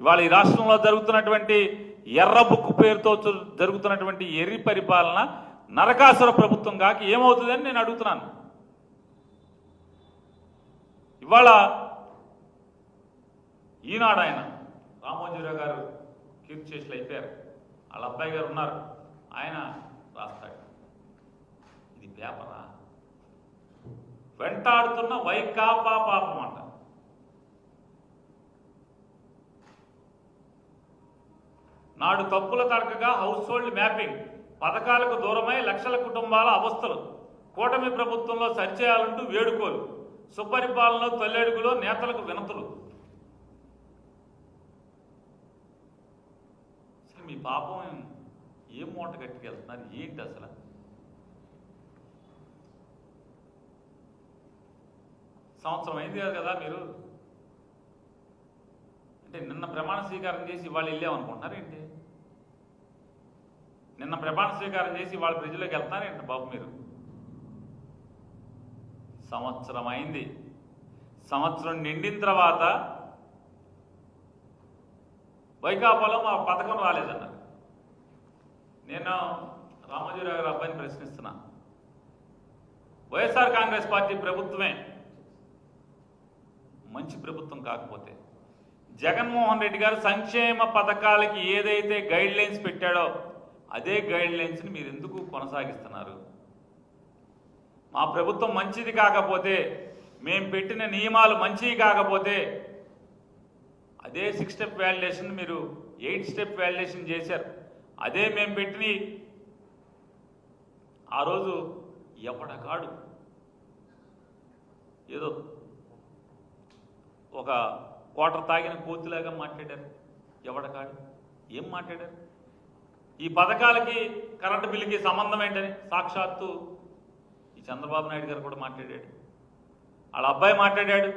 ఇవాళ ఈ రాష్ట్రంలో జరుగుతున్నటువంటి ఎర్ర బుక్కు పేరుతో జరుగుతున్నటువంటి ఎర్రి పరిపాలన నరకాసుర ప్రభుత్వం కాక ఏమవుతుందని నేను అడుగుతున్నాను. ఇవాళ ఈనాడు ఆయన రామోజీరావు గారు కీర్తిశేషులు అయిపోయారు, వాళ్ళ అబ్బాయి గారు ఉన్నారు, ఆయన రాస్తాడు. ఇది పేపరా? వెంటాడుతున్న వైకాపా పాపం అంట. నాడు తప్పుల తడకగా హౌస్ హోల్డ్ మ్యాపింగ్ పథకాలకు దూరమై లక్షల కుటుంబాల అవస్థలు, కూటమి ప్రభుత్వంలో సరిచేయాలంటూ వేడుకోలు, సుపరిపాలనలో తొల్లెడుగులో నేతలకు వినతులు. అసలు మీ పాపం ఏం మూట కట్టుకెళ్తున్నారు? ఏంటి అసలు? సంవత్సరం అయింది కదా మీరు, అంటే నిన్న ప్రమాణ స్వీకారం చేసి వాళ్ళు వెళ్ళామనుకుంటున్నారు ఏంటి? నిన్న ప్రమాణ స్వీకారం చేసి వాళ్ళ ప్రజల్లోకి వెళ్తున్నారేంటి బాబు మీరు? సంవత్సరం అయింది. సంవత్సరం నిండిన తర్వాత వైకాపాలో మా పథకం రాలేదన్నారు. నేను రామోజీరావు గారి అబ్బాయిని ప్రశ్నిస్తున్నా, వైఎస్ఆర్ కాంగ్రెస్ పార్టీ ప్రభుత్వమే మంచి ప్రభుత్వం కాకపోతే జగన్మోహన్ రెడ్డి గారు సంక్షేమ పథకాలకి ఏదైతే గైడ్ లైన్స్ పెట్టాడో అదే గైడ్ లైన్స్ని మీరు ఎందుకు కొనసాగిస్తున్నారు? మా ప్రభుత్వం మంచిది కాకపోతే, మేము పెట్టిన నియమాలు మంచివి కాకపోతే అదే 6 స్టెప్ వ్యాలిడేషన్ మీరు 8 స్టెప్ వ్యాలిడేషన్ చేశారు. అదే మేము పెట్టిన ఆ రోజు ఎవడకాడు ఏదో ఒక కోటర్ తాగిన కోతిలాగా మాట్లాడారు. ఎవడకాడు ఏం మాట్లాడారు? ఈ పథకాలకి కరెంటు బిల్లుకి సంబంధం ఏంటని సాక్షాత్తు ఈ చంద్రబాబు నాయుడు గారు కూడా మాట్లాడాడు, వాళ్ళ అబ్బాయి మాట్లాడాడు.